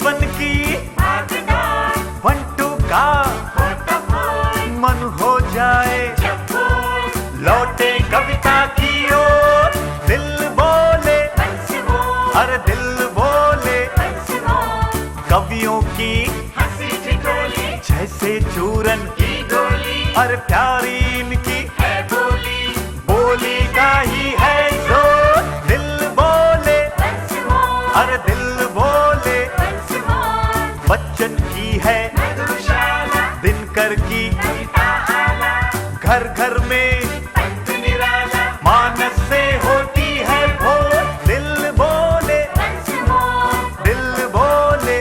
जीवन की बंटू का मन हो जाए लौटे कविता की ओर, दिल बोले हर दिल बोले कवियों की जैसे चूरन की गोली, हर प्यारी इनकी है बोली, बोली का ही है जोर। दिल बोले हर दिल बोले बच्चन की है दिनकर की, घर घर में मानस से होती है भोर। दिल बोले दिल बोले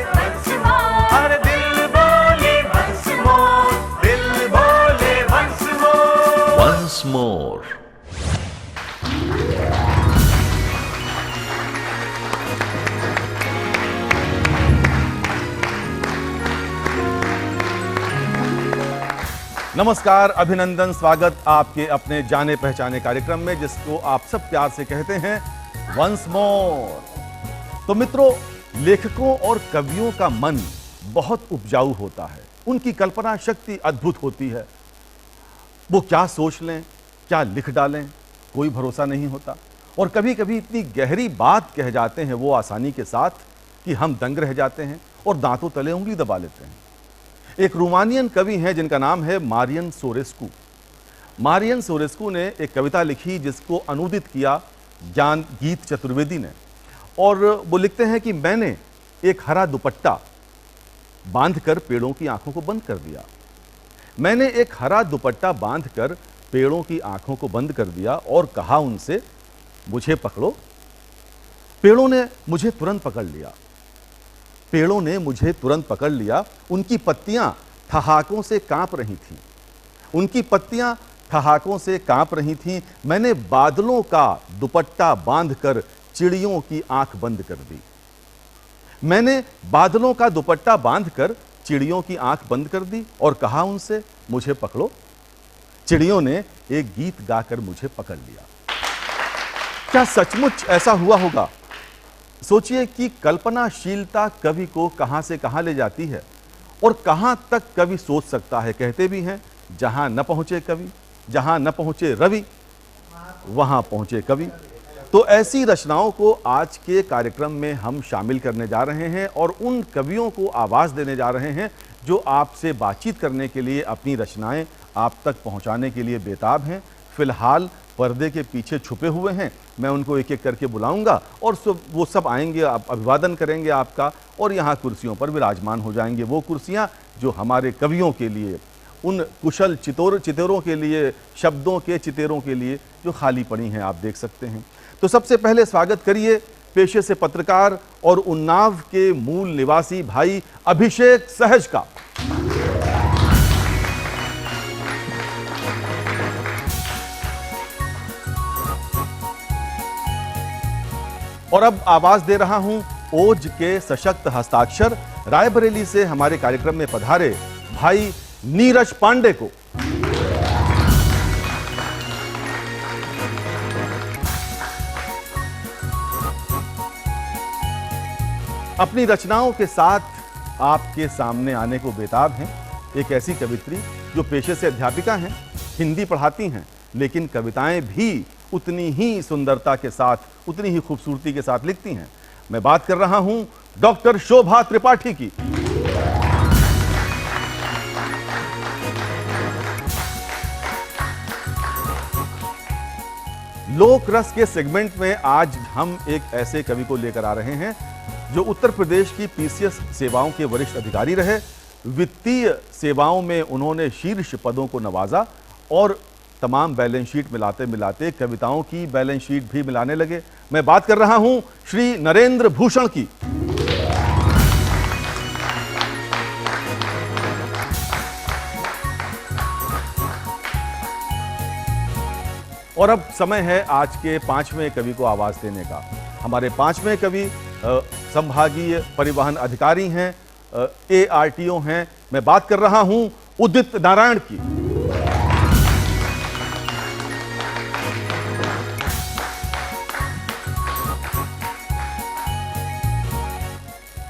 हर दिल बोले वंस मोर, दिल बोले वंस मोर। Once more. नमस्कार, अभिनंदन, स्वागत आपके अपने जाने पहचाने कार्यक्रम में, जिसको आप सब प्यार से कहते हैं वंस मोर। तो मित्रों, लेखकों और कवियों का मन बहुत उपजाऊ होता है, उनकी कल्पना शक्ति अद्भुत होती है। वो क्या सोच लें, क्या लिख डालें, कोई भरोसा नहीं होता। और कभी कभी इतनी गहरी बात कह जाते हैं वो आसानी के साथ कि हम दंग रह जाते हैं और दांतों तले उंगली दबा लेते हैं। एक रोमानियन कवि हैं जिनका नाम है मारियन सोरेस्कू। मारियन सोरेस्कू ने एक कविता लिखी जिसको अनुदित किया ज्ञान गीत चतुर्वेदी ने, और वो लिखते हैं कि मैंने एक हरा दुपट्टा बांधकर पेड़ों की आंखों को बंद कर दिया। मैंने एक हरा दुपट्टा बांधकर पेड़ों की आंखों को बंद कर दिया और कहा उनसे, मुझे पकड़ो। पेड़ों ने मुझे तुरंत पकड़ लिया। पेड़ों ने मुझे तुरंत पकड़ लिया। उनकी पत्तियां ठहाकों से कांप रही थीं। उनकी पत्तियां ठहाकों से कांप रही थीं। मैंने बादलों का दुपट्टा बांधकर चिड़ियों की आंख बंद कर दी। मैंने बादलों का दुपट्टा बांधकर चिड़ियों की आंख बंद कर दी और कहा उनसे, मुझे पकड़ो। चिड़ियों ने एक गीत गाकर मुझे पकड़ लिया। क्या सचमुच ऐसा हुआ होगा? सोचिए कि कल्पनाशीलता कवि को कहां से कहां ले जाती है और कहां तक कवि सोच सकता है। कहते भी हैं, जहां न पहुंचे कवि, जहां न पहुंचे रवि, वहां पहुंचे कवि। तो ऐसी रचनाओं को आज के कार्यक्रम में हम शामिल करने जा रहे हैं और उन कवियों को आवाज देने जा रहे हैं जो आपसे बातचीत करने के लिए, अपनी रचनाएं आप तक पहुंचाने के लिए बेताब हैं। फिलहाल पर्दे के पीछे छुपे हुए हैं। मैं उनको एक एक करके बुलाऊंगा और वो सब आएंगे, अभिवादन करेंगे आपका, और यहाँ कुर्सियों पर विराजमान हो जाएंगे। वो कुर्सियाँ जो हमारे कवियों के लिए, उन कुशल चितौरों के लिए, शब्दों के चितेरों के लिए जो खाली पड़ी हैं, आप देख सकते हैं। तो सबसे पहले स्वागत करिए पेशे से पत्रकार और उन्नाव के मूल निवासी भाई अभिषेक सहज का। और अब आवाज दे रहा हूं ओज के सशक्त हस्ताक्षर, रायबरेली से हमारे कार्यक्रम में पधारे भाई नीरज पांडे को। अपनी रचनाओं के साथ आपके सामने आने को बेताब हैं एक ऐसी कवित्री जो पेशे से अध्यापिका हैं, हिंदी पढ़ाती हैं, लेकिन कविताएं भी उतनी ही सुंदरता के साथ, उतनी ही खूबसूरती के साथ लिखती हैं। मैं बात कर रहा हूं डॉक्टर शोभा त्रिपाठी की। लोक रस के सेगमेंट में आज हम एक ऐसे कवि को लेकर आ रहे हैं जो उत्तर प्रदेश की पीसीएस सेवाओं के वरिष्ठ अधिकारी रहे। वित्तीय सेवाओं में उन्होंने शीर्ष पदों को नवाजा और तमाम बैलेंस शीट मिलाते मिलाते कविताओं की बैलेंस शीट भी मिलाने लगे। मैं बात कर रहा हूं श्री नरेंद्र भूषण की। और अब समय है आज के पांचवें कवि को आवाज देने का। हमारे पांचवें कवि संभागीय परिवहन अधिकारी हैं, ARTO हैं। मैं बात कर रहा हूं उदित नारायण की।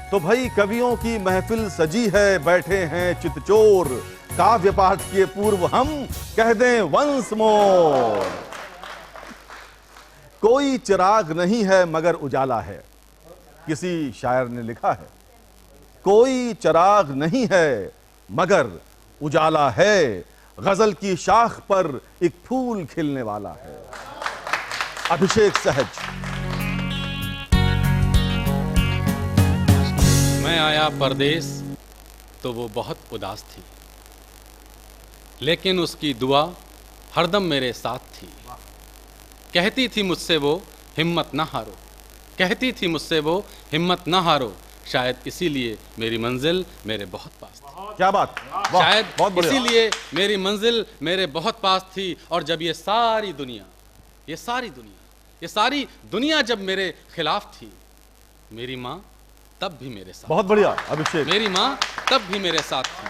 तो भाई कवियों की महफिल सजी है, बैठे हैं चितचोर, काव्य पाठ के पूर्व हम कह दें वंस मोर। कोई चिराग नहीं है मगर उजाला है, किसी शायर ने लिखा है। कोई चिराग नहीं है मगर उजाला है, गजल की शाख पर एक फूल खिलने वाला है। अभिषेक सहज। मैं आया परदेस तो वो बहुत उदास थी, लेकिन उसकी दुआ हरदम मेरे साथ थी। कहती थी मुझसे वो हिम्मत ना हारो, कहती थी मुझसे वो हिम्मत ना हारो, शायद इसीलिए मेरी मंजिल मेरे बहुत पास थी। क्या बात, शायद बहुत बढ़िया। इसीलिए मेरी मंजिल मेरे बहुत पास थी। और जब ये सारी दुनिया जब मेरे खिलाफ थी, मेरी माँ तब भी मेरे साथ। बहुत बढ़िया अभिषेक। मेरी माँ तब भी मेरे साथ थी।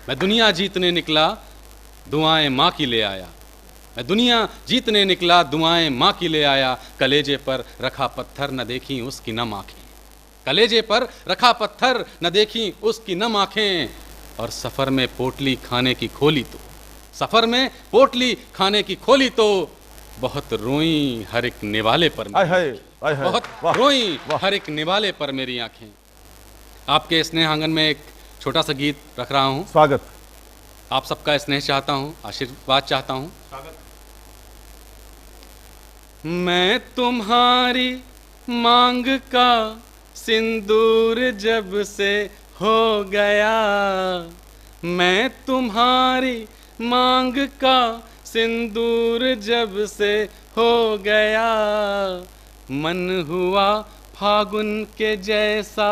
मैं दुनिया जीतने निकला, दुआएं माँ की ले आया। मैं दुनिया जीतने निकला, दुआएं माँ की ले आया। कलेजे पर रखा पत्थर न देखी उसकी नम आंखें, कलेजे पर रखा पत्थर न देखी उसकी नम आंखें। और सफर में पोटली खाने की खोली तो, सफर में पोटली खाने की खोली तो, बहुत रोई हर एक निवाले पर मेरी आंखें। बहुत रोई हर एक निवाले पर मेरी आंखें। आपके स्नेह आंगन में एक छोटा सा गीत रख रहा हूं। स्वागत। आप सबका स्नेह चाहता हूं, आशीर्वाद चाहता हूं। मैं तुम्हारी मांग का सिंदूर जब से हो गया, मैं तुम्हारी मांग का सिंदूर जब से हो गया, मन हुआ फागुन के जैसा,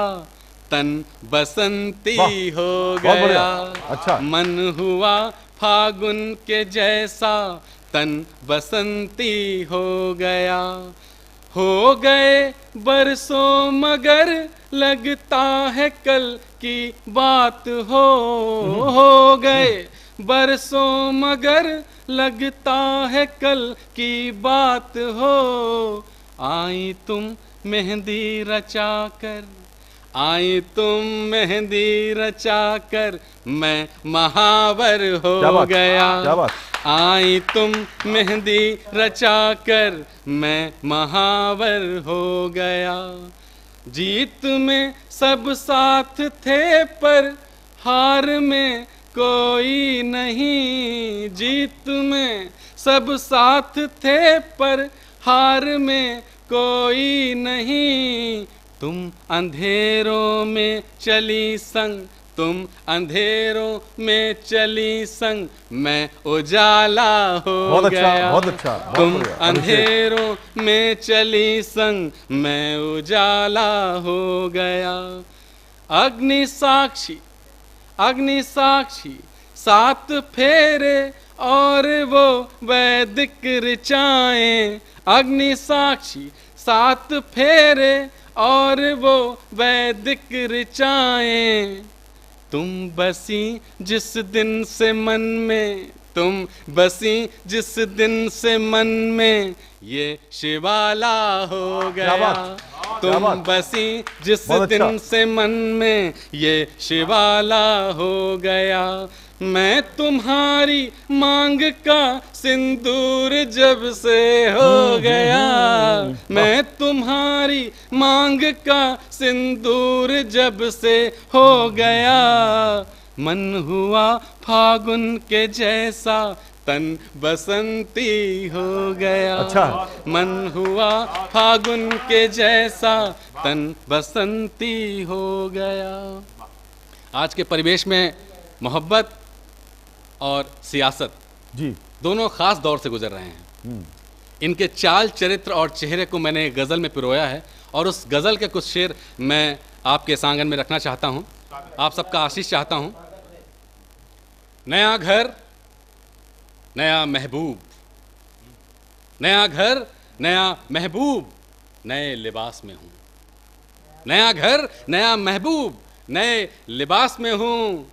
तन बसंती हो गया। अच्छा। मन हुआ फागुन के जैसा, तन बसंती हो गया। हो गए बरसों मगर लगता है कल की बात हो गए बरसों मगर लगता है कल की बात हो। आई तुम मेहंदी रचा कर, आई तुम मेहंदी रचा कर, मैं महावर हो गया। क्या बात। आई तुम मेहंदी रचा कर, मैं महावर हो गया। जीत में सब साथ थे पर हार में कोई नहीं, जीत में सब साथ थे पर हार में कोई नहीं। तुम अंधेरों में चली संग, तुम अंधेरों में चली संग, मैं उजाला हो गया। बहुत अच्छा। तुम अंधेरों में चली संग, मैं उजाला हो गया। अग्नि साक्षी, अग्नि साक्षी, सात फेरे और वो वैदिक ऋचाएं। अग्नि साक्षी, सात फेरे और वो वैदिक ऋचाएं। तुम बसी जिस दिन से मन में, तुम बसी जिस दिन से मन में, ये शिवाला हो गया। तुम बसी जिस दिन से मन में, ये शिवाला हो गया। मैं तुम्हारी मांग का सिंदूर जब से हो गया, मैं तुम्हारी मांग का सिंदूर जब से हो गया। मन हुआ फागुन के जैसा, तन बसंती हो गया। अच्छा। मन हुआ फागुन के जैसा, तन बसंती हो गया। आज के परिवेश में मोहब्बत और सियासत जी दोनों खास दौर से गुजर रहे हैं। इनके चाल चरित्र और चेहरे को मैंने गज़ल में पिरोया है और उस गज़ल के कुछ शेर मैं आपके सांगन में रखना चाहता हूं। आप सबका आशीष चाहता हूं। नया घर नया महबूब, नया घर नया महबूब, नए लिबास में हूं। नया घर नया महबूब, नए लिबास में हूं।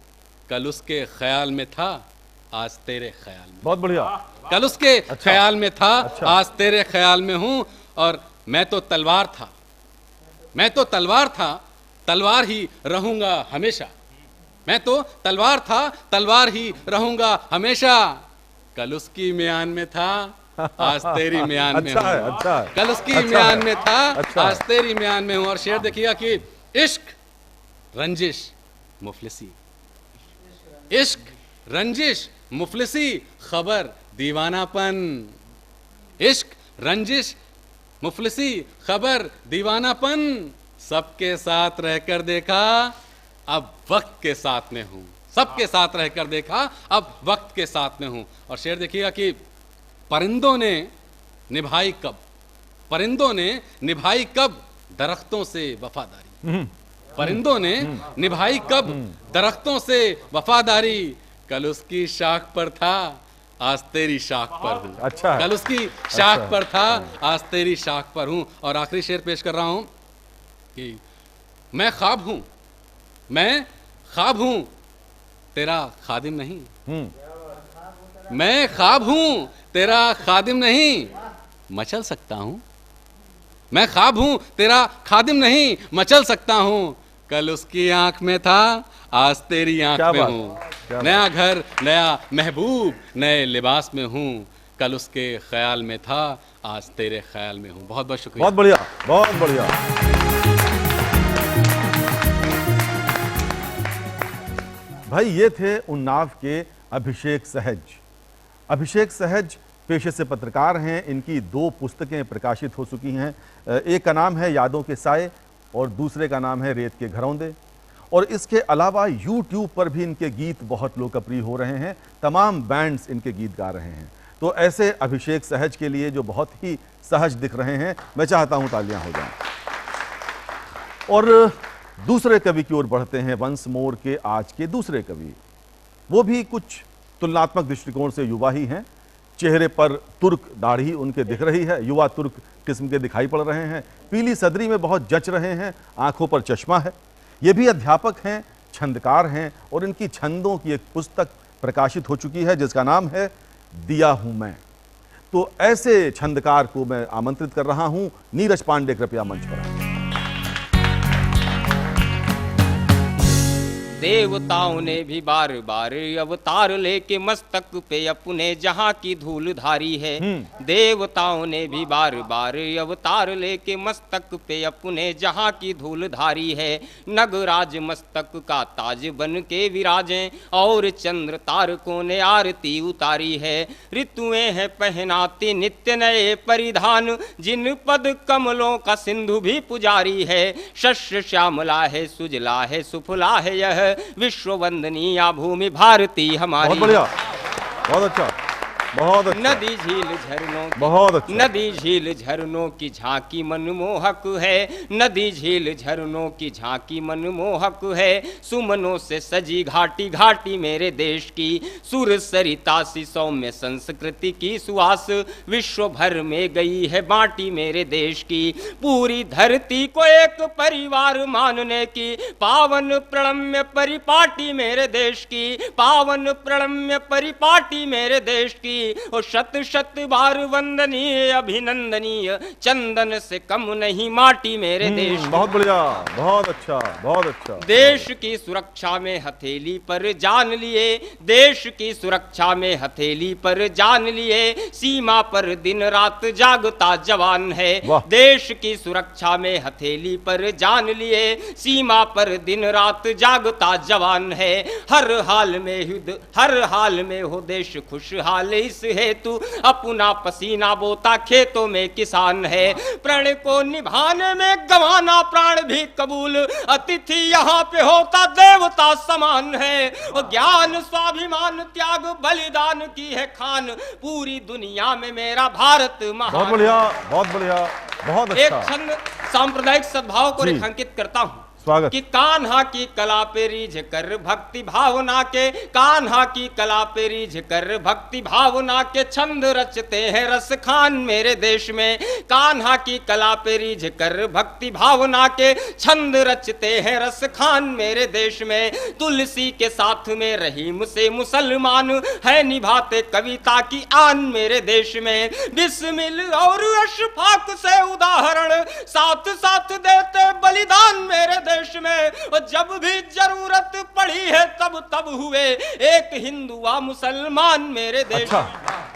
कल उसके ख्याल में था, आज तेरे ख्याल में। बहुत बढ़िया। कल उसके ख्याल में था, अच्छा। आज तेरे ख्याल में हूं। और मैं तो तलवार था, मैं तो तलवार था, तलवार ही रहूंगा हमेशा। मैं तो तलवार था, तलवार ही रहूंगा हमेशा। कल उसकी म्यान में था, आज तेरी म्यान में अच्छा है, हूँ। अच्छा है, कल उसकी अच्छा म्यान है, में था, अच्छा है। आज तेरी म्यान में हूँ। और शेर देखिएगा कि इश्क रंजिश मुफलिसी, इश्क रंजिश मुफलिसी, खबर दीवानापन। इश्क रंजिश मुफलिसी, खबर दीवानापन, सबके साथ रहकर देखा, अब वक्त के साथ में हूं। सबके साथ रहकर देखा, अब वक्त के साथ में हूं। और शेर देखिएगा कि परिंदों ने निभाई कब, परिंदों ने निभाई कब दरख्तों से वफादारी। परिंदों ने निभाई कब दरख्तों से वफादारी। कल उसकी शाख पर था, आज तेरी शाख पर हूं। अच्छा है। कल उसकी शाख अच्छा। पर था, आज तेरी शाख पर हूं। और आखिरी शेर पेश कर रहा हूं कि मैं ख्वाब हूं, मैं ख्वाब हूं, तेरा खादिम नहीं। मैं ख्वाब हूं, तेरा खादिम नहीं, मचल सकता हूं। मैं ख्वाब हूं, तेरा खादिम नहीं, मचल सकता हूं। कल उसकी आंख में था, आज तेरी आंख क्या में बात, हूं। क्या नया घर, नया महबूब, नए लिबास में हूं। कल उसके ख्याल में था, आज तेरे ख्याल में हूं। बहुत बहुत शुक्रिया। बहुत बढ़िया, बहुत बढ़िया। भाई ये थे उन्नाव के अभिषेक सहज। अभिषेक सहज पेशे से पत्रकार हैं। इनकी 2 पुस्तकें प्रकाशित हो चुकी हैं। एक का नाम है यादों के साए और दूसरे का नाम है रेत के घरौंदे। और इसके अलावा YouTube पर भी इनके गीत बहुत लोकप्रिय हो रहे हैं। तमाम बैंड्स इनके गीत गा रहे हैं। तो ऐसे अभिषेक सहज के लिए जो बहुत ही सहज दिख रहे हैं, मैं चाहता हूं तालियां हो जाएं। और दूसरे कवि की ओर बढ़ते हैं, वंस मोर के आज के दूसरे कवि। वो भी कुछ तुलनात्मक दृष्टिकोण से युवा ही हैं। चेहरे पर तुर्क दाढ़ी उनके दिख रही है, युवा तुर्क किस्म के दिखाई पड़ रहे हैं। पीली सदरी में बहुत जच रहे हैं, आंखों पर चश्मा है। ये भी अध्यापक हैं, छंदकार हैं और इनकी छंदों की एक पुस्तक प्रकाशित हो चुकी है जिसका नाम है दिया हूं मैं। तो ऐसे छंदकार को मैं आमंत्रित कर रहा हूं। नीरज पांडे कृपया मंच पर आएं। देवताओं ने भी बार बार अवतार लेके मस्तक पे अपने जहां की धूल धारी है। देवताओं ने भी बार बार अवतार लेके मस्तक पे अपने जहां की धूल धारी है। नगराज मस्तक का ताज बन के विराजें और चंद्र तारकों ने आरती उतारी है। ऋतुएं हैं पहनाती नित्य नए परिधान, जिन पद कमलों का सिंधु भी पुजारी है। शस्य श्यामला है, सुजला है, सुफला है यह विश्व वंदनीय भूमि भारती हमारी। बहुत बढ़िया, बहुत अच्छा, बहुत अच्छा, नदी झील झरनों बहुत अच्छा। नदी झील झरनों की झांकी मनमोहक है। नदी झील झरनों की झांकी मनमोहक है। सुमनों से सजी घाटी घाटी मेरे देश की, सुर सरिता सी सौम्य संस्कृति की सुवास विश्व भर में गई है बांटी मेरे देश की। पूरी धरती को एक परिवार मानने की पावन प्रणम्य परिपाटी मेरे देश की, पावन प्रणम्य परिपाटी मेरे देश की। और शत शत बार वंदनीय अभिनंदनीय, चंदन से कम नहीं माटी मेरे देश की। बहुत बढ़िया, बहुत अच्छा, बहुत अच्छा। देश की सुरक्षा में हथेली पर जान लिए, देश की सुरक्षा में हथेली पर जान लिए, सीमा पर दिन रात जागता जवान है। देश की सुरक्षा में हथेली पर जान लिए, सीमा पर दिन रात जागता जवान है। हर हाल में युद्ध, हर हाल में हो देश खुशहाल, इस हेतु अपना पसीना बोता खेतों में किसान है। प्रण को निभाने में गंवाना प्राण भी कबूल, अतिथि यहाँ पे होता देवता समान है। और ज्ञान स्वाभिमान त्याग बलिदान की है खान, पूरी दुनिया में मेरा भारत महान। बहुत बढ़िया, बहुत बढ़िया, बहुत एक अच्छा। छंद सांप्रदायिक सद्भाव को जी। रेखांकित करता हूँ स्वागत। कि कान्हा की कला पे रीझ कर भक्ति भावना के, कान्हा की कला पे रीझ कर भक्ति भावना के छंद रचते हैं रस खान मेरे देश में। कान्हा की कला पे रीझ कर भक्ति भावना के छंद रचते हैं रस खान मेरे देश में। तुलसी के साथ में रहीम से मुसलमान है निभाते कविता की आन मेरे देश में। बिस्मिल और अशफाक से उदाहरण साथ साथ देते बलिदान मेरे देश देश में, और जब भी जरूरत पड़ी है तब तब हुए एक हिंदू व मुसलमान मेरे देश। अच्छा,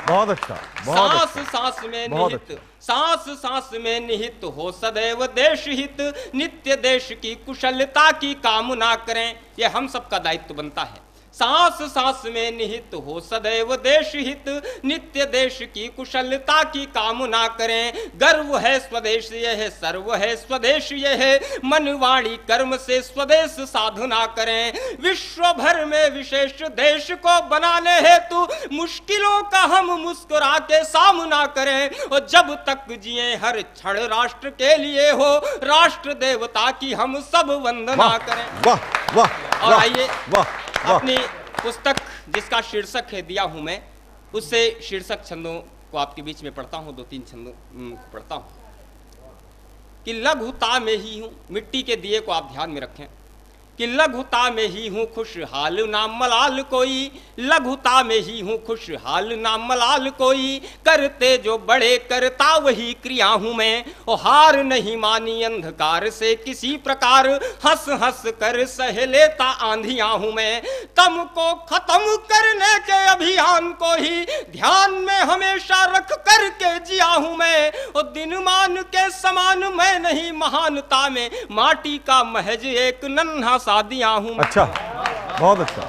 बहुत अच्छा, बहुत सांस अच्छा, सांस में बहुत निहित, अच्छा। सांस सांस में निहित हो सदैव देश हित, नित्य देश की कुशलता की कामना करें, ये हम सबका दायित्व बनता है। सांस सांस में निहित हो सदैव देश हित, नित्य देश की कुशलता की कामना करें। गर्व है स्वदेश यह, सर्व है स्वदेश यह, मन वाणी कर्म से स्वदेश साधना करें। विश्व भर में विशेष देश को बनाने हेतु मुश्किलों का हम मुस्कुरा के सामना करें, और जब तक जिए हर क्षण राष्ट्र के लिए हो, राष्ट्र देवता की हम सब वंदना करें। वाह वाह, और आइए वाह, अपनी पुस्तक जिसका शीर्षक है दिया हूं मैं, उससे शीर्षक छंदों को आपके बीच में पढ़ता हूं, 2-3 छंदों पढ़ता हूं। कि लघुता में ही हूं, मिट्टी के दिए को आप ध्यान में रखें, कि लघुता में ही हूं खुशहाल ना मलाल कोई, लघुता में ही हूं खुशहाल ना मलाल कोई, करते जो बड़े करता वही क्रिया हूं मैं, और हार नहीं मानी अंधकार से किसी प्रकार, हंस हंस कर सह लेता आंधियां हूं मैं। तम को खत्म करने के अभियान को ही ध्यान में हमेशा रख कर के जिया हूं मैं, और दिन मान के समान मैं नहीं महानता में, माटी का महज एक नन्हा दिया हूं। अच्छा, बहुत अच्छा।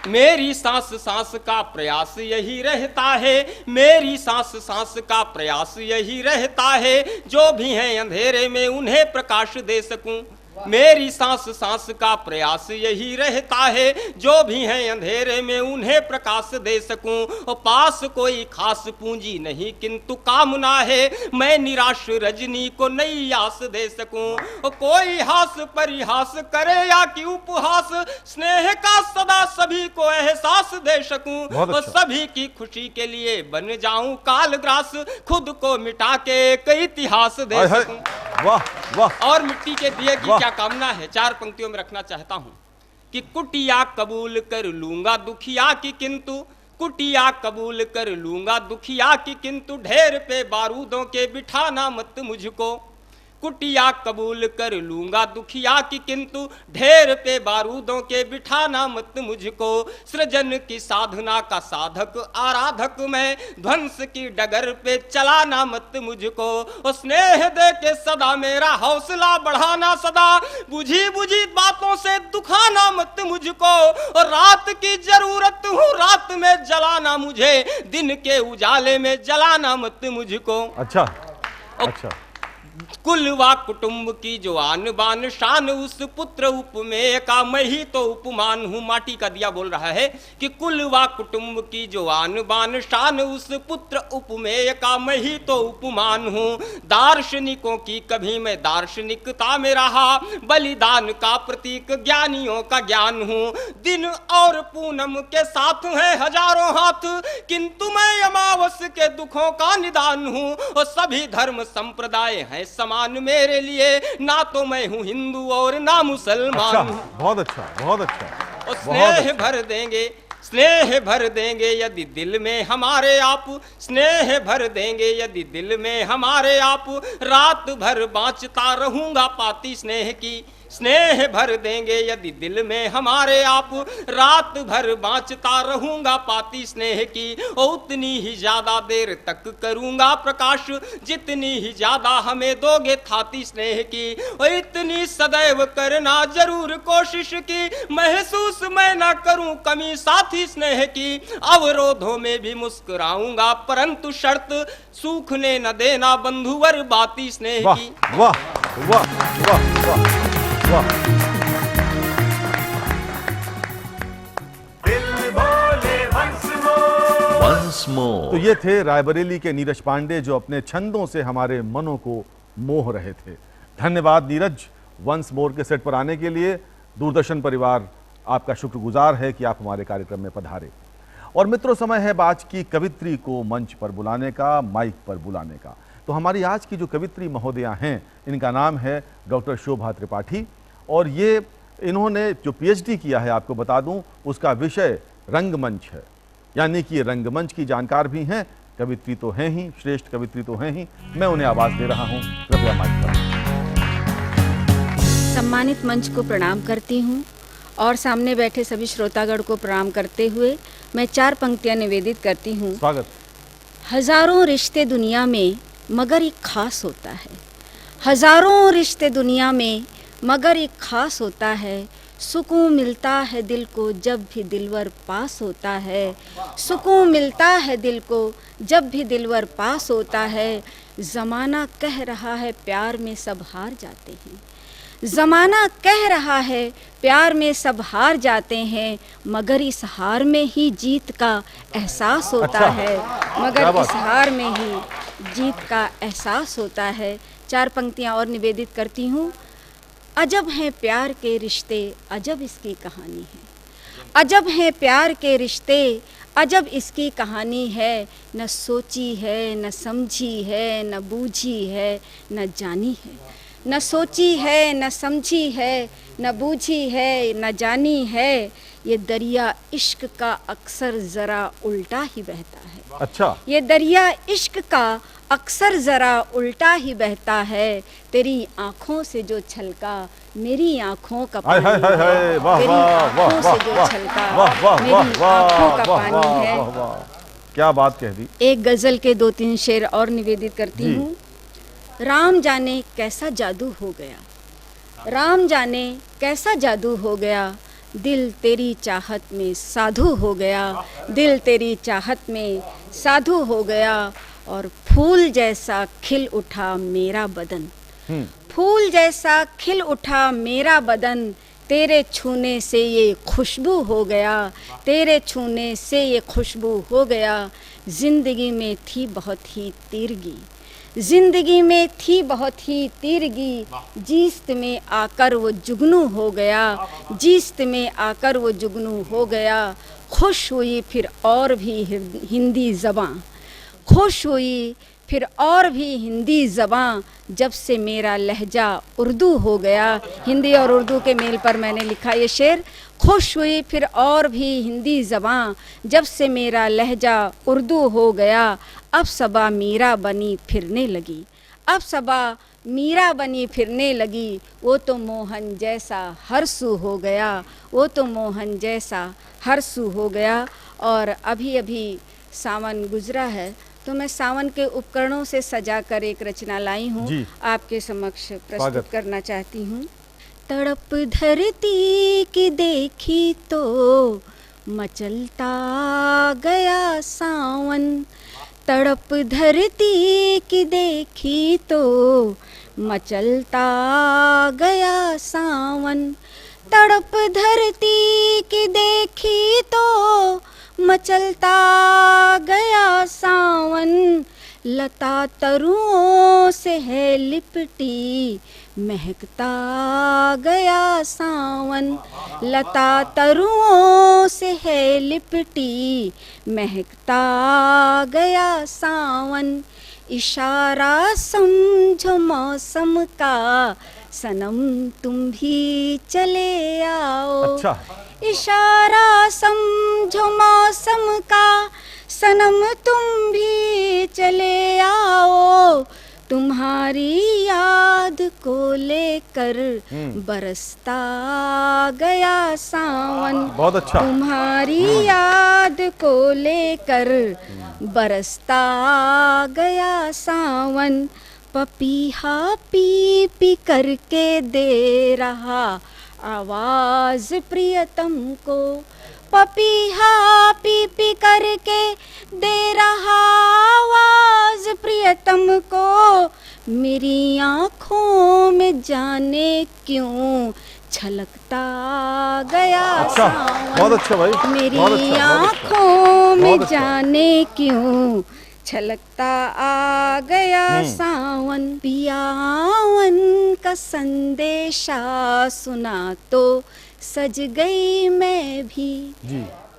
मेरी सांस सांस का प्रयास यही रहता है, मेरी सांस सांस का प्रयास यही रहता है, जो भी हैं अंधेरे में उन्हें प्रकाश दे सकूं। मेरी सांस सांस का प्रयास यही रहता है, जो भी हैं अंधेरे में उन्हें प्रकाश दे सकूं। और पास कोई खास पूंजी नहीं किंतु कामना है, मैं निराश रजनी को नई आस दे सकूं। और कोई हास परिहास करे या कि उपहास, स्नेह का सदा सभी को एहसास दे सकूं। और सभी की खुशी के लिए बन जाऊं कालग्रास, खुद को मिटा के एक इतिहास दे सकूं। वाह वाह। और मिट्टी के दिए की क्या कामना है, 4 पंक्तियों में रखना चाहता हूं। कि कुटिया कबूल कर लूंगा दुखिया की, किंतु कुटिया कबूल कर लूंगा दुखिया की, किंतु ढेर पे बारूदों के बिठाना मत मुझको। कुटिया कबूल कर लूंगा दुखिया की, किंतु ढेर पे बारूदों के बिठाना मत मुझको। सृजन की साधना का साधक आराधक मैं, ध्वंस की डगर पे चलाना मत मुझको। और स्नेह दे के सदा मेरा हौसला बढ़ाना, सदा बुझी बुझी बातों से दुखाना मत मुझको। और रात की जरूरत हूँ रात में जलाना मुझे, दिन के उजाले में जलाना मत मुझको। अच्छा अच्छा। कुल वा कुटुंब की जो आन बान शान, उस पुत्र उपमेय का मैं ही तो उपमान हूँ। माटी का दिया बोल रहा है कि कुल वा कुटुंब की जो आन बान शान, उस पुत्र उपमेय का मैं ही तो उपमान हूँ। दार्शनिकों की कभी मैं दार्शनिकता में रहा, बलिदान का प्रतीक ज्ञानियों का ज्ञान हूँ। दिन और पूनम के साथ हैं हजारों हाथ, किंतु मैं अमावस के दुखों का निदान हूँ। और सभी धर्म संप्रदाय हैं समान मेरे लिए, ना तो मैं हूँ हिंदू और ना मुसलमान। अच्छा, बहुत अच्छा, बहुत अच्छा। और स्नेह भर देंगे, स्नेह भर देंगे यदि दिल में हमारे आप, स्नेह भर देंगे यदि दिल में हमारे आप, रात भर बाँचता रहूंगा पाती स्नेह की। स्नेह भर देंगे यदि दिल में हमारे आप, रात भर बाँचता रहूंगा पाती स्नेह की। और उतनी ही ज्यादा देर तक करूंगा प्रकाश, जितनी ही ज्यादा हमें दोगे थाती स्नेह की। और इतनी सदैव करना जरूर कोशिश की, महसूस मैं ना करूं कमी साथी स्नेह की। अवरोधों में भी मुस्कुराऊंगा परंतु शर्त, सूखने न देना बंधुवर बाती स्नेह की। वाह वाह वाह वाह वाह। दिल बोले वंस मोर। तो ये थे रायबरेली के नीरज पांडे, जो अपने छंदों से हमारे मनों को मोह रहे थे। धन्यवाद नीरज, वंस मोर के सेट पर आने के लिए। दूरदर्शन परिवार आपका शुक्रगुजार है कि आप हमारे कार्यक्रम में पधारे। और मित्रों, समय है आज की कवित्री को मंच पर बुलाने का, माइक पर बुलाने का। तो हमारी आज की जो कवित्री महोदया हैं, इनका नाम है डॉक्टर शोभा त्रिपाठी, और ये इन्होंने जो पीएचडी किया है, आपको बता दूं, उसका विषय रंगमंच है। यानी कि ये रंगमंच की जानकार भी हैं, कवित्री तो हैं ही, श्रेष्ठ कवित्री तो हैं ही। मैं उन्हें आवाज़ दे रहा हूं, कृपया माइक पर। सम्मानित मंच को प्रणाम करती हूँ और सामने बैठे सभी श्रोतागण को प्रणाम करते हुए मैं 4 पंक्तियाँ निवेदित करती हूँ। स्वागत। हजारों रिश्ते दुनिया में मगर एक खास होता है, हजारों रिश्ते दुनिया में मगर एक खास होता है। सुकून मिलता है दिल को जब भी दिलवर पास होता है, सुकून मिलता है दिल को जब भी दिलवर पास होता है। ज़माना कह रहा है प्यार में सब हार जाते हैं, ज़माना कह रहा है प्यार में सब हार जाते हैं, मगर इस हार में ही जीत का एहसास होता है, मगर इस हार में ही जीत का एहसास होता है। 4 पंक्तियाँ और निवेदित करती हूँ। अजब हैं प्यार के रिश्ते, अजब इसकी कहानी है, अजब हैं प्यार के रिश्ते, अजब इसकी कहानी है। न सोची है, न समझी है, न बूझी है, न जानी है। न सोची है, न समझी है, न बूझी है, न जानी है। ये दरिया इश्क का अक्सर ज़रा उल्टा ही बहता है। अच्छा। ये दरिया इश्क का अक्सर ज़रा उल्टा ही बहता है। तेरी आँखों से जो छलका मेरी आँखों का पानी है, तेरी आँखों से जो छलका मेरी आँखों का पानी है। क्या बात कह दी। एक गज़ल के 2-3 शेर और निवेदित करती हूँ। राम जाने कैसा जादू हो गया, राम जाने कैसा जादू हो गया, दिल तेरी चाहत में साधु हो गया, दिल तेरी चाहत में साधु हो गया। और फूल जैसा खिल उठा मेरा बदन, फूल जैसा खिल उठा मेरा बदन, तेरे छूने से ये खुशबू हो गया, तेरे छूने से ये खुशबू हो गया। जिंदगी में थी बहुत ही तीरगी, जिंदगी में थी बहुत ही तीरगी, जीस्त में आकर वो जुगनू हो गया, जीस्त में आकर वो जुगनू हो गया। खुश हुई फिर और भी हिंदी ज़बां, खुश हुई फिर और भी हिंदी ज़बां, जब से मेरा लहजा उर्दू हो गया। हिंदी और उर्दू के मेल पर मैंने लिखा ये शेर। खुश हुई फिर और भी हिंदी ज़बां, जब से मेरा लहजा उर्दू हो गया। अब सबा मीरा बनी फिरने लगी, अब सबा मीरा बनी फिरने लगी। वो तो मोहन जैसा हरसू हो गया, वो तो मोहन जैसा हरसू हो गया। और अभी अभी सावन गुजरा है, तो मैं सावन के उपकरणों से सजाकर एक रचना लाई हूँ, आपके समक्ष प्रस्तुत करना चाहती हूँ। तड़प धरती की देखी तो मचलता गया सावन, तड़प धरती की देखी तो मचलता गया सावन, तड़प धरती की देखी तो मचलता गया सावन। लता तरुओं से है लिपटी महकता गया सावन, लता तरुओं से है लिपटी महकता गया सावन। इशारा समझो मौसम का सनम तुम भी चले आओ। अच्छा। इशारा समझो मौसम का सनम तुम भी चले आओ। तुम्हारी याद को लेकर बरसता गया सावन, बहुत अच्छा। तुम्हारी याद को लेकर बरसता गया सावन। पपीहा पी पी करके दे रहा आवाज प्रियतम को, पपीहा पी पी करके दे रहा आवाज प्रियतम को। मेरी आँखों में जाने क्यों छलकता गया सावन, बहुत अच्छा भाई, मेरी आँखों में जाने क्यों छलकता आ गया सावन। पियावन का संदेशा सुना तो सज गई मैं भी,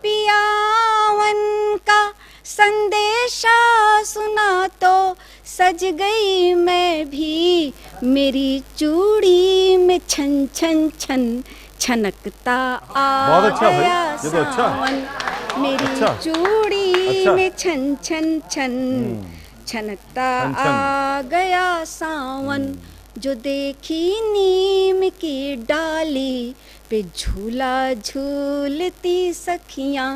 पियावन का संदेशा सुना तो सज गई मैं भी। मेरी चूड़ी में छन छन छन छनकता आ गया सावन, मेरी चूड़ी में छन छन छन छनकता आ गया सावन। जो देखी नीम की डाली पे झूला झूलती सखियाँ,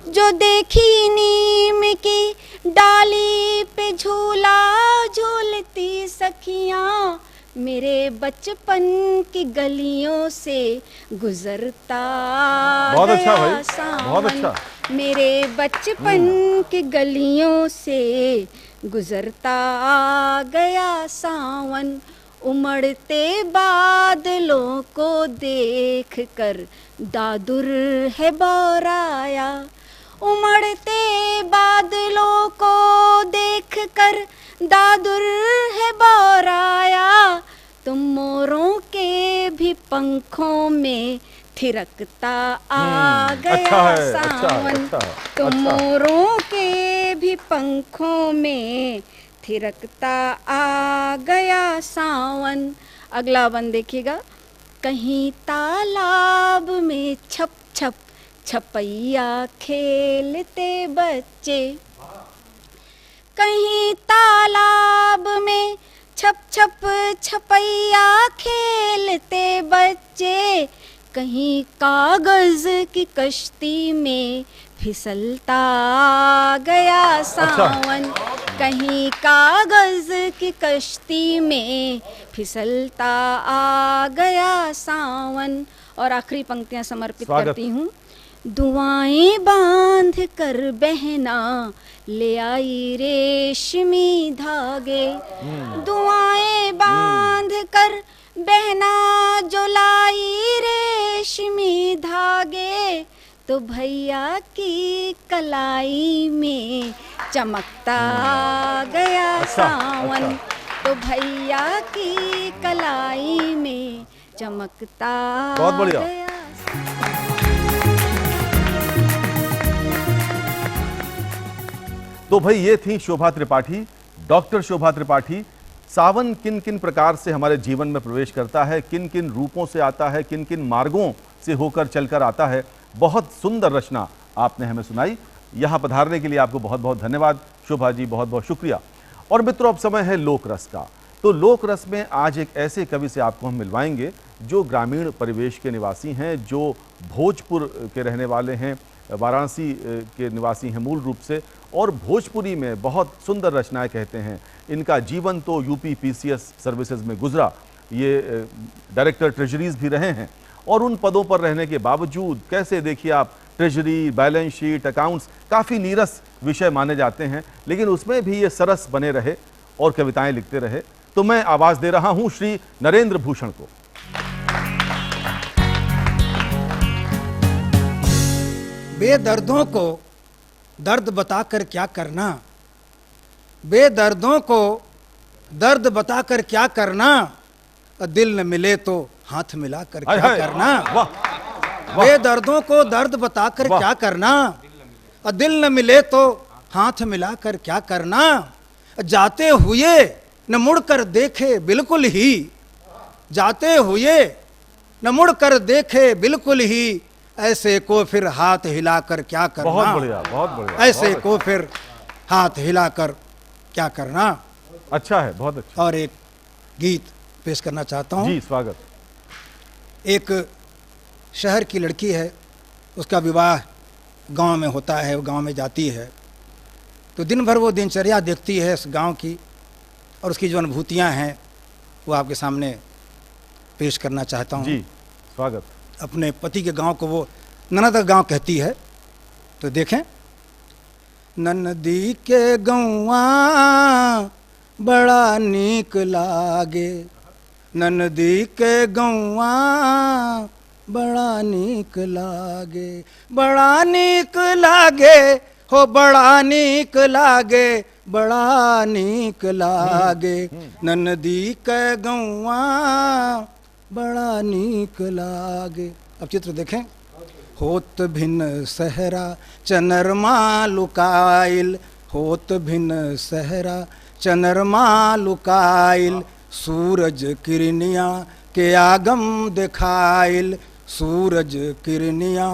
जो देखी नीम की डाली पे झूला झूलती सखियाँ, मेरे बचपन की गलियों से गुजरता बहुत अच्छा गया भाई, सावन। बहुत अच्छा। मेरे बचपन की गलियों से गुजरता गया सावन। उमड़ते बादलों को देख कर दादुर है बौराया, उमड़ते बादलों को देख कर दादुर है बौराया, तुम मोरों के भी पंखों में थिरकता आ गया अच्छा है, सावन। अच्छा, तुम अच्छा। मोरों के भी पंखों में थिरकता आ गया सावन। अगला वन देखिएगा। कहीं तालाब में छप छप छपैया खेलते बच्चे, कहीं तालाब में छप छप छपैया खेलते बच्चे, कहीं कागज की कश्ती में फिसलता गया सावन। कहीं कागज की कश्ती में फिसलता आ गया सावन। और आखिरी पंक्तियां समर्पित करती हूँ। दुआएं बांध कर बहना ले आई रेशमी धागे, दुआएं बांध कर बहना जो लाई रेशमी धागे, तो भैया की कलाई में चमकता गया सावन। तो भैया की कलाई में चमकता बहुत बढ़िया। गया। तो भाई ये थी शोभा त्रिपाठी, डॉक्टर शोभा त्रिपाठी। सावन किन किन प्रकार से हमारे जीवन में प्रवेश करता है, किन किन रूपों से आता है, किन किन मार्गों से होकर चलकर आता है, बहुत सुंदर रचना आपने हमें सुनाई। यहाँ पधारने के लिए आपको बहुत बहुत धन्यवाद शोभा जी, बहुत बहुत शुक्रिया। और मित्रों, अब समय है लोक रस का। तो लोक रस में आज एक ऐसे कवि से आपको हम मिलवाएंगे जो ग्रामीण परिवेश के निवासी हैं, जो भोजपुर के रहने वाले हैं, वाराणसी के निवासी हैं मूल रूप से, और भोजपुरी में बहुत सुंदर रचनाएं कहते हैं। इनका जीवन तो यूपी पीसीएस सर्विसेज में गुजरा, ये डायरेक्टर ट्रेजरीज भी रहे हैं, और उन पदों पर रहने के बावजूद कैसे, देखिए आप, ट्रेजरी, बैलेंस शीट, अकाउंट्स काफ़ी नीरस विषय माने जाते हैं, लेकिन उसमें भी ये सरस बने रहे और कविताएं लिखते रहे। तो मैं आवाज़ दे रहा हूं श्री नरेंद्र भूषण को। बेदर्दों को दर्द बताकर क्या करना, बेदर्दों को दर्द बताकर क्या करना, दिल न मिले तो हाथ मिलाकर क्या करना। बेदर्दों को दर्द बताकर क्या करना, दिल न मिले तो हाथ मिलाकर क्या करना। जाते हुए न मुड़कर देखे बिल्कुल ही, जाते हुए न मुड़कर देखे बिल्कुल ही, ऐसे को फिर हाथ हिलाकर क्या करना। बहुत बढ़िया, बहुत बढ़िया। ऐसे को फिर हाथ हिलाकर क्या करना। अच्छा है, बहुत अच्छा। और एक गीत पेश करना चाहता हूँ। जी, स्वागत। एक शहर की लड़की है, उसका विवाह गांव में होता है, वो गांव में जाती है, तो दिन भर वो दिनचर्या देखती है इस गांव की, और उसकी जो अनुभूतियाँ हैं वो आपके सामने पेश करना चाहता हूँ। जी, स्वागत। अपने पति के गांव को वो ननद गांव कहती है। तो देखें। ननदी के गौवा बड़ा नीक लागे, ननदी के गौवा बड़ा नीक लागे, बड़ा नीक लागे हो, बड़ा नीक लागे, बड़ा नीक लागे, ननदी के गौवा बड़ा नीक लागे। अब चित्र देखें। होत भिन्न सहरा चनरमा लुकाइल, होत भिन्न सहरा चनरमा लुकाइल, सूरज किरनिया के आगम दिखाइल, सूरज किरनिया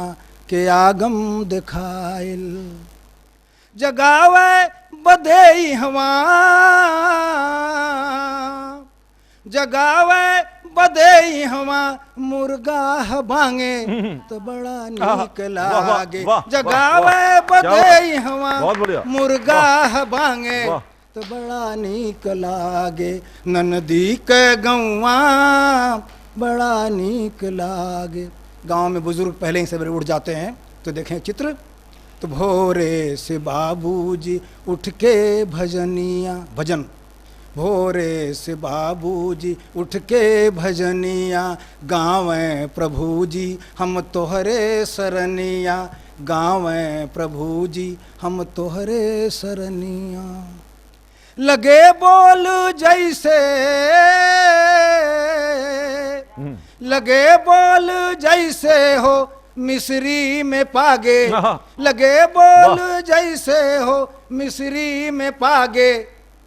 के आगम दिखाइल। जगावे बधेई हवा, जगावे बदे हवा मुर्गा बांगे तो बड़ा नीक लागे। वाह, जगावे बदे हवा बहुत बढ़िया। मुर्गा बांगे वाह। तो बड़ा नीक लागे। ननदी के गौवा बड़ा नीक लागे। गांव में बुजुर्ग पहले ही सवेरे उठ जाते हैं तो देखें चित्र, तो भोरे से बाबूजी उठ के भजनिया, भजन, भोरे से बाबूजी उठ के भजनिया, गावें प्रभु जी हम तोहरे सरनिया, गावें प्रभु जी हम तोहरे सरनिया। लगे बोल जैसे, लगे बोल जैसे हो मिस्री में पागे, लगे बोल जैसे हो मिस्री में पागे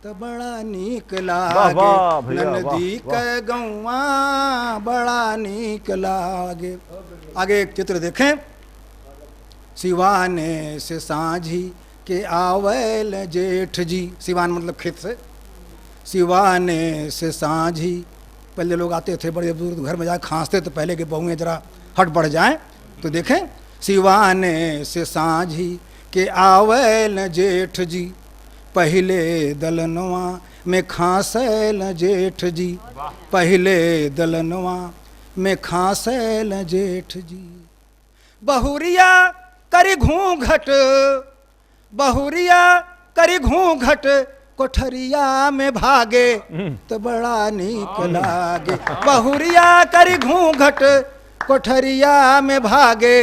तो बड़ा नीक लागे। ननदी के गौवा बड़ा नीक लागे। आगे एक चित्र देखें, सिवाने से सांझी के आवेल जेठ जी, सिवान मतलब खेत से, सिवाने से सांझी, पहले लोग आते थे बड़े बुजुर्ग घर में जाए खांसते तो पहले के बहुएं जरा हट बढ़ जाएं, तो देखें सिवाने से सांझी के आवेल जेठ जी, पहले दलनवा में खांसेल जेठ जी, पहले दलनवा में खांसेल जेठ जी। बहुरिया करी घूंघट, बहुरिया करी घूंघट कोठरिया में भागे तो बड़ा नीक लागे। बहुरिया करी घूंघट कोठरिया में भागे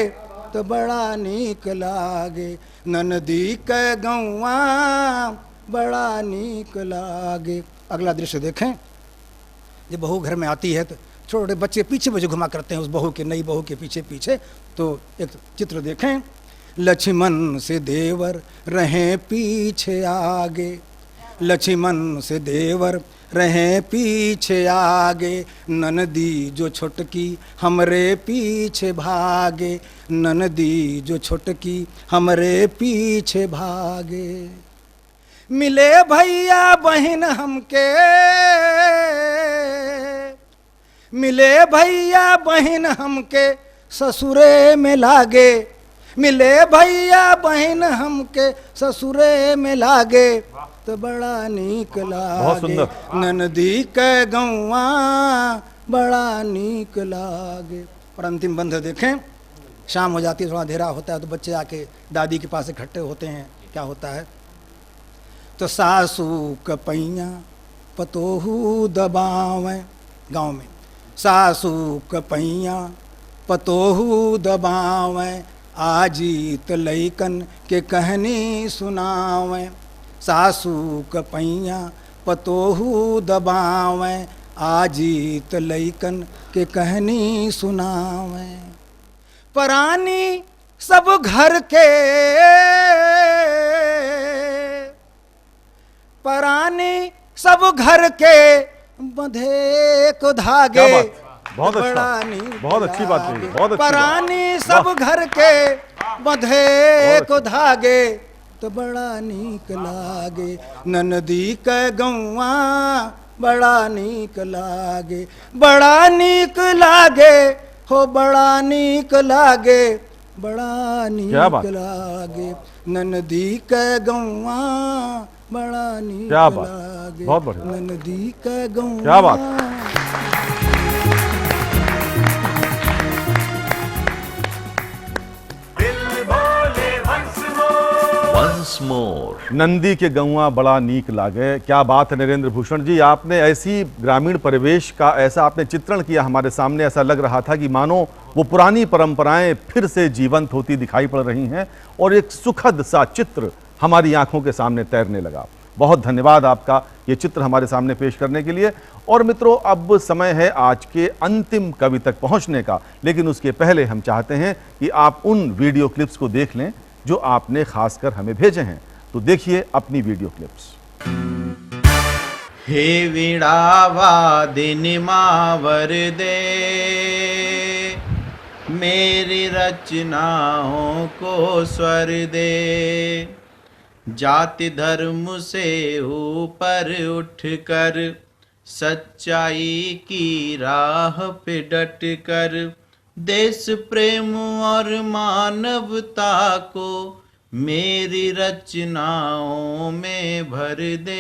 तो बड़ा नीक लागे। ननदी के गौवा बड़ा नीक लागे। अगला दृश्य देखें, जब बहू घर में आती है तो छोटे बच्चे पीछे मुझे घुमा करते हैं उस बहू के, नई बहू के पीछे पीछे। तो एक चित्र देखें, लक्ष्मण से देवर रहे पीछे आगे, लक्ष्मण से देवर रहे पीछे आगे, ननदी जो छोटकी हमरे पीछे भागे, ननदी जो छोटकी हमरे पीछे भागे। मिले भैया बहन हमके, मिले भैया बहन हमके ससुरे में लागे, मिले भैया बहन हमके ससुरे में लागे तो बड़ा नीक लागे। ननदी के गौवा बड़ा नीक लागे। और अंतिम बंध देखें, शाम हो जाती है, थोड़ा अंधेरा होता है तो बच्चे आके दादी के पास इकट्ठे होते हैं। क्या होता है, तो सासू कपैया पतोहू दबावें, गाँव में सासू कपैया पतोहू दबावें, आजीत लैकन के कहानी सुनावें, सासू कपैया पतोहू दबावें, आजीत लैकन के कहानी सुनावें। परानी सब घर के, परानी सब घर के बंधे को धागे, बहुत अच्छा, बहुत अच्छी बात है, बहुत अच्छी। परानी सब घर के बंधे को धागे तो बड़ा नीक लागे। ननदी के गौवा बड़ा नीक लागे, बड़ा नीक लागे हो, बड़ा नीक लागे, बड़ा नीक लागे। ननदी के गौवा बड़ा नीक लागे, बहुत बढ़िया। ननदी के गौवा। क्या बात। Once more. नंदी के गौवा बड़ा नीक लागे। क्या बात है नरेंद्र भूषण जी, आपने ऐसी ग्रामीण परिवेश का ऐसा आपने चित्रण किया हमारे सामने, ऐसा लग रहा था कि मानो वो पुरानी परंपराएं फिर से जीवंत होती दिखाई पड़ रही हैं और एक सुखद सा चित्र हमारी आंखों के सामने तैरने लगा। बहुत धन्यवाद आपका ये चित्र हमारे सामने पेश करने के लिए। और मित्रों, अब समय है आज के अंतिम कवि तक पहुंचने का, लेकिन उसके पहले हम चाहते हैं कि आप उन वीडियो क्लिप्स को देख लें जो आपने खासकर हमें भेजे हैं। तो देखिए अपनी वीडियो क्लिप्स। हे वीणावादिनी मावर दे, मेरी रचनाओं को स्वर दे, जाति धर्म से ऊपर उठकर सच्चाई की राह पे डट कर देश प्रेम और मानवता को मेरी रचनाओं में भर दे।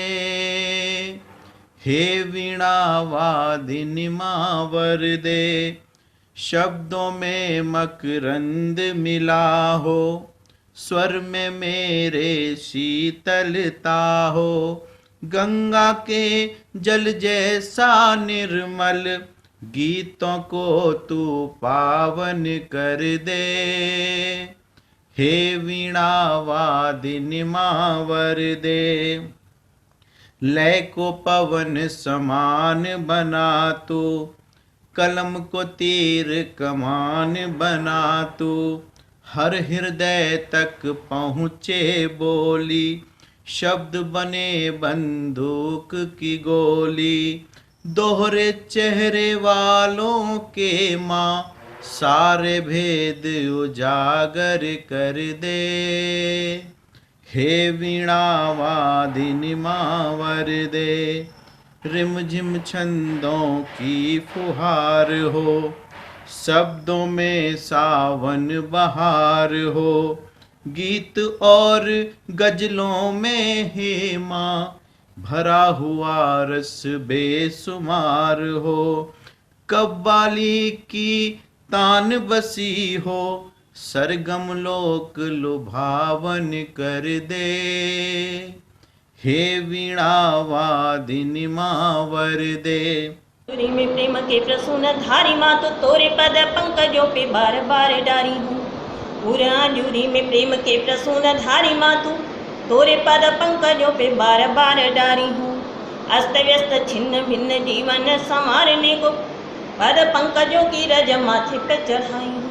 हे वीणा वादिनी माँ वर दे, शब्दों में मकरंद मिला हो, स्वर में मेरे शीतलता हो, गंगा के जल जैसा निर्मल गीतों को तू पावन कर दे। हे वीणा वादिनी माँ वर दे, लय को पवन समान बना तू, कलम को तीर कमान बना तू, हर हृदय तक पहुँचे बोली, शब्द बने बंदूक की गोली। दोहरे चेहरे वालों के माँ सारे भेद उजागर कर दे। हे वीणा वादिनी माँ वर दे, रिमझिम छंदों की फुहार हो, शब्दों में सावन बहार हो, गीत और गजलों में हे माँ भरा हुआ रस बेसुमार हो, कव्वाली की तान बसी हो, सरगम लोक लुभावन कर दे। हे वीणा वादिनी माँ वर दे। अंजूरी में प्रेम के प्रसून धारी माँ तो तोरे पद पंकजों पे बार बार डारी हूँ। पूरा अंजूरी में प्रेम के प्रसून धारी माँ तू तोरे पद पंकजों पे बार बार डारी हूँ। अस्त व्यस्त छिन्न भिन्न जीवन संवारने को पद पंकजों की रज माथे पे चढ़ाई हूँ।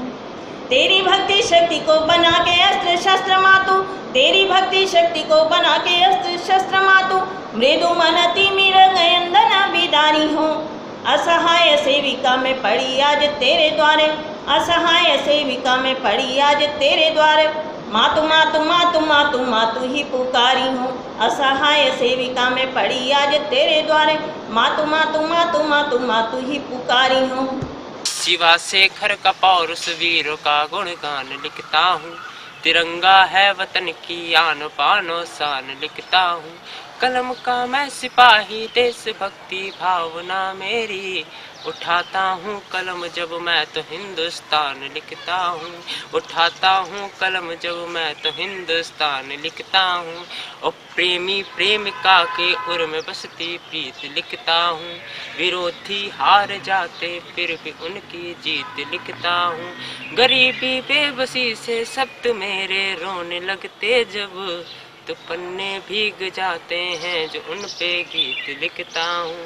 तेरी भक्ति शक्ति को बना के अस्त्र शस्त्र मातु, तेरी भक्ति शक्ति को बना के अस्त्र शस्त्र मातु, मृदु मनति मीर गयंदना बिदारी हूँ। असहाय सेविका में पड़ी आज तेरे द्वारे, असहाय सेविका में पड़ी आज तेरे द्वारे, मातु मातु मातु मातु मातु ही पुकारी हूँ। असहाय सेविका में पड़ी आज तेरे द्वारे, मातु मातु मातु मातु मातु ही पुकारी हूँ। शिवा शेखर का पौरुष वीरों का गुणगान लिखता हूँ, तिरंगा है वतन की आन बानो शान लिखता हूँ। कलम का मैं सिपाही देशभक्ति भावना मेरी उठाता हूँ कलम जब मैं तो हिंदुस्तान लिखता हूँ। उठाता हूँ कलम जब मैं तो हिंदुस्तान लिखता हूँ। और प्रेमी प्रेमिका के उर में बसती प्रीत लिखता हूँ। विरोधी हार जाते फिर भी उनकी जीत लिखता हूँ। गरीबी बेबसी से शब्द मेरे रोने लगते जब तो पन्ने भीग जाते हैं जो उन पे गीत लिखता हूँ।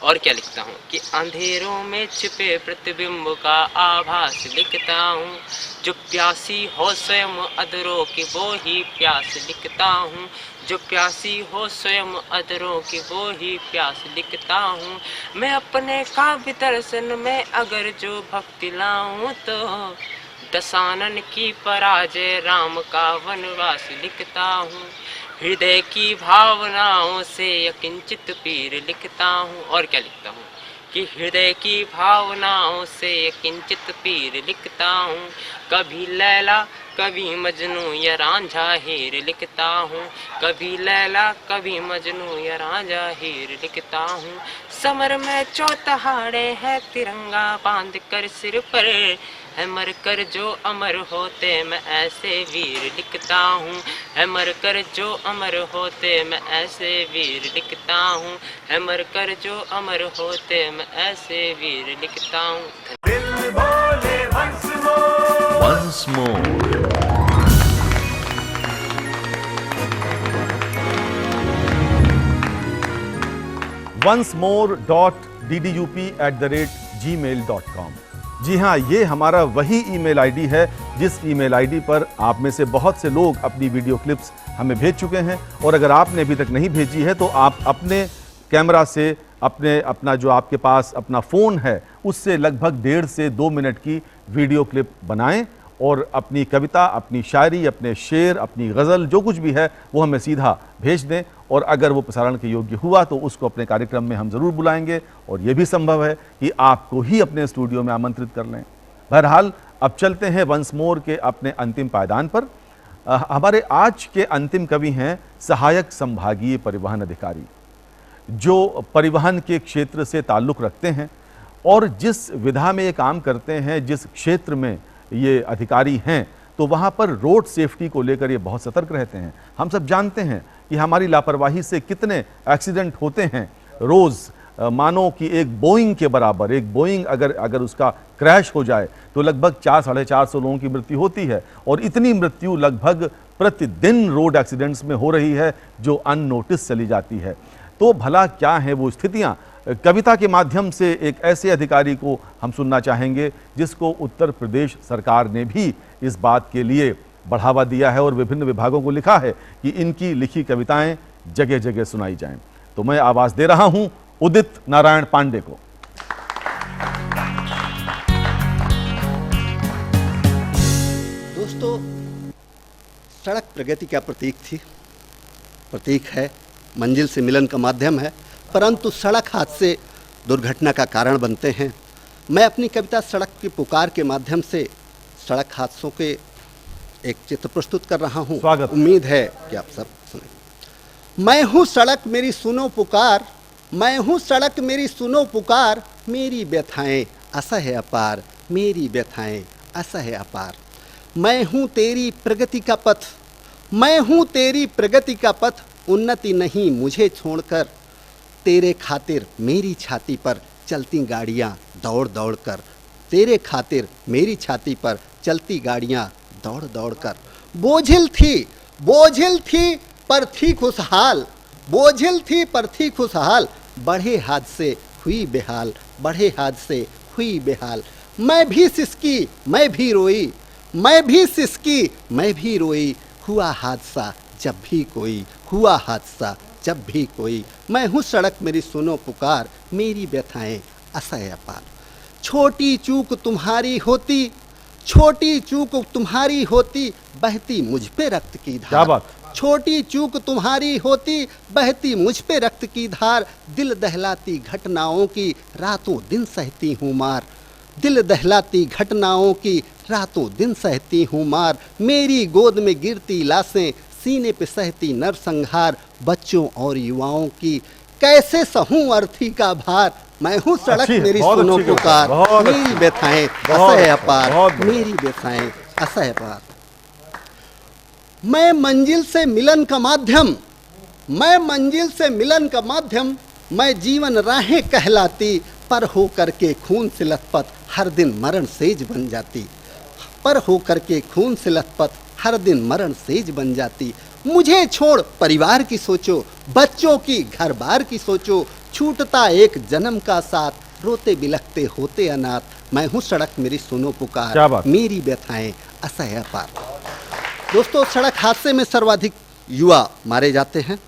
और क्या लिखता हूँ कि अंधेरों में छिपे प्रतिबिंब का आभास लिखता हूँ। जो प्यासी हो स्वयं अधरों की वो ही प्यास लिखता हूँ। जो प्यासी हो स्वयं अधरों की वो ही प्यास लिखता हूँ। मैं अपने काव्य दर्शन में अगर जो भक्ति लाऊं तो दशानन की पराजय राम का वनवास लिखता हूँ। हृदय की भावनाओं से यकिंचित पीर लिखता हूँ। और क्या लिखता हूँ कि हृदय की भावनाओं से यकिंचित पीर लिखता हूँ। कभी लैला कभी मजनू या रांझा हीर लिखता हूँ। कभी लैला कभी मजनू या रांझा हीर लिखता हूँ। समर में चौतहाड़े है तिरंगा बांध कर सिर पर है मर कर जो अमर होते मैं ऐसे वीर लिखता हूँ। है मर कर जो अमर होते मैं ऐसे वीर लिखता हूँ। है मर कर जो अमर होते मैं ऐसे वीर लिखता हूँ। दिल बोले once more. oncemore.ddup@gmail.com। जी हाँ, ये हमारा वही ईमेल आईडी है जिस ईमेल आईडी पर आप में से बहुत से लोग अपनी वीडियो क्लिप्स हमें भेज चुके हैं। और अगर आपने अभी तक नहीं भेजी है तो आप अपने कैमरा से अपना जो आपके पास अपना फ़ोन है उससे लगभग 1.5 से 2 मिनट की वीडियो क्लिप बनाएं और अपनी कविता, अपनी शायरी, अपने शेर, अपनी गज़ल, जो कुछ भी है वो हमें सीधा भेज दें, और अगर वो प्रसारण के योग्य हुआ तो उसको अपने कार्यक्रम में हम ज़रूर बुलाएंगे, और ये भी संभव है कि आपको ही अपने स्टूडियो में आमंत्रित कर लें। बहरहाल अब चलते हैं वंस मोर के अपने अंतिम पायदान पर। हमारे आज के अंतिम कवि हैं सहायक संभागीय परिवहन अधिकारी, जो परिवहन के क्षेत्र से ताल्लुक़ रखते हैं और जिस विधा में ये काम करते हैं, जिस क्षेत्र में ये अधिकारी हैं, तो वहाँ पर रोड सेफ्टी को लेकर ये बहुत सतर्क रहते हैं। हम सब जानते हैं कि हमारी लापरवाही से कितने एक्सीडेंट होते हैं रोज़। मानो कि एक बोइंग के बराबर, एक बोइंग अगर उसका क्रैश हो जाए तो लगभग 400-450 लोगों की मृत्यु होती है, और इतनी मृत्यु लगभग प्रतिदिन रोड एक्सीडेंट्स में हो रही है जो अननोटिस चली जाती है। तो भला क्या है वो स्थितियाँ? कविता के माध्यम से एक ऐसे अधिकारी को हम सुनना चाहेंगे जिसको उत्तर प्रदेश सरकार ने भी इस बात के लिए बढ़ावा दिया है और विभिन्न विभागों को लिखा है कि इनकी लिखी कविताएं जगह जगह सुनाई जाएं। तो मैं आवाज दे रहा हूं उदित नारायण पांडे को। दोस्तों, सड़क प्रगति का प्रतीक है, मंजिल से मिलन का माध्यम है, परंतु सड़क हादसे दुर्घटना का कारण बनते हैं। मैं अपनी कविता सड़क की पुकार के माध्यम से सड़क हादसों के एक चित्र प्रस्तुत कर रहा हूं। स्वागत। उम्मीद है कि आप सब सुने। मैं हूं सड़क मेरी सुनो पुकार, मैं हूं सड़क मेरी सुनो पुकार, मेरी व्यथाएं असह्य अपार, मेरी व्यथाएं असह्य अपार। मैं हूं तेरी प्रगति का पथ, मैं हूं तेरी प्रगति का पथ, उन्नति नहीं मुझे छोड़कर, तेरे खातिर मेरी छाती पर चलती गाड़ियां दौड़ दौड़ कर, तेरे खातिर मेरी छाती पर चलती गाड़ियां दौड़ दौड़ कर। बोझिल थी पर थी खुशहाल, बोझिल थी पर थी खुशहाल, बढ़े हादसे हुई बेहाल, बढ़े हादसे हुई बेहाल। मैं भी सिसकी मैं भी रोई, मैं भी सिसकी मैं भी रोई, हुआ हादसा जब भी कोई, हुआ हादसा जब भी कोई। मैं हूँ सड़क मेरी सुनो पुकार, मेरी व्यथाएं असह्य अपार। छोटी चूक तुम्हारी होती, छोटी चूक तुम्हारी होती, बहती मुझ पे रक्त की धार। क्या बात? छोटी चूक तुम्हारी होती, बहती मुझ पे रक्त की धार, दिल दहलाती घटनाओं की रातों दिन सहती हूँ मार, दिल दहलाती घटनाओं की रातों दिन सहती हूँ मार। मेरी गोद में गिरती लाशें, सीने पे सहती नरसंहार, बच्चों और युवाओं की कैसे सहूं अर्थी का भार। मैं हूँ सड़क मेरी सुनो पुकार, मेरी व्यथाएं असह्य अपार, मेरी व्यथाएं असह्य अपार। मैं मंजिल से मिलन का माध्यम, मैं मंजिल से मिलन का माध्यम, मैं जीवन राहें कहलाती, पर हो करके खून से लथपथ हर दिन मरण सेज बन जाती, पर हो करके खून से लथपथ हर दिन मरण सेज बन जाती। मुझे छोड़ परिवार की सोचो, बच्चों की घर बार की सोचो, छूटता एक जन्म का साथ, रोते बिलखते होते अनाथ। मैं हूँ सड़क मेरी सुनो पुकार, मेरी व्यथाएं असह्य अपार। दोस्तों, सड़क हादसे में सर्वाधिक युवा मारे जाते हैं,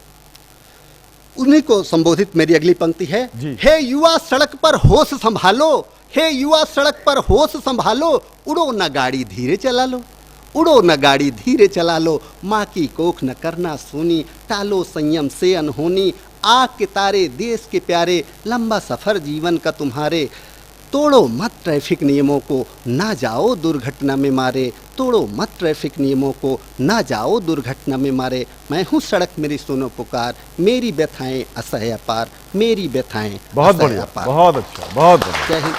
उन्हीं को संबोधित मेरी अगली पंक्ति है। हे युवा सड़क पर होश संभालो, हे युवा सड़क पर होश संभालो, उड़ो न गाड़ी धीरे चला लो, उड़ो न गाड़ी धीरे चला लो, माँ की कोख न करना सूनी, टालो संयम से अनहोनी, आँख के तारे देश के प्यारे, लंबा सफर जीवन का तुम्हारे। तोड़ो मत ट्रैफिक नियमों को, ना जाओ दुर्घटना में मारे, तोड़ो मत ट्रैफिक नियमों को, ना जाओ दुर्घटना में मारे। मैं हूँ सड़क मेरी सुनो पुकार, मेरी व्यथाएं असह्य अपार, मेरी व्यथाएं बहुत बढ़िया, बहुत अच्छा, बहुत बढ़िया। जय हिंद।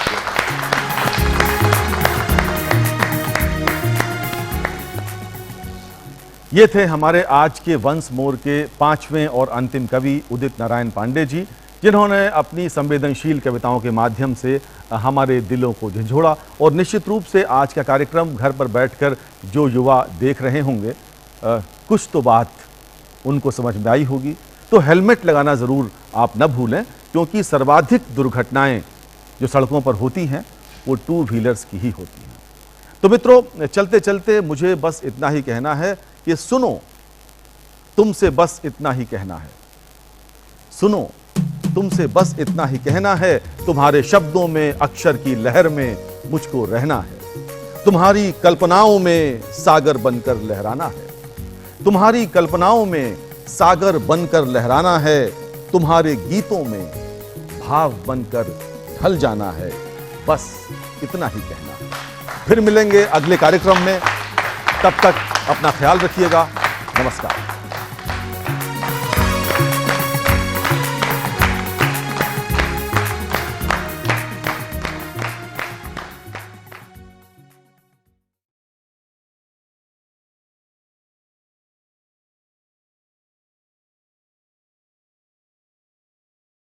ये थे हमारे आज के वंस मोर के 5वें और अंतिम कवि उदित नारायण पांडे जी, जिन्होंने अपनी संवेदनशील कविताओं के माध्यम से हमारे दिलों को झंझोड़ा। और निश्चित रूप से आज का कार्यक्रम घर पर बैठकर जो युवा देख रहे होंगे, कुछ तो बात उनको समझ में आई होगी। तो हेलमेट लगाना ज़रूर आप न भूलें, क्योंकि सर्वाधिक दुर्घटनाएं जो सड़कों पर होती हैं वो 2 व्हीलर्स की ही होती हैं। तो मित्रों, चलते चलते मुझे बस इतना ही कहना है कि सुनो, तुमसे बस इतना ही कहना है, सुनो, तुमसे बस इतना ही कहना है, तुम्हारे शब्दों में अक्षर की लहर में मुझको रहना है। तुम्हारी कल्पनाओं में सागर बनकर लहराना है, तुम्हारी कल्पनाओं में सागर बनकर लहराना है, तुम्हारे गीतों में भाव बनकर ढल जाना है, बस इतना ही कहना है। फिर मिलेंगे अगले कार्यक्रम में, तब तक अपना ख्याल रखिएगा। नमस्कार।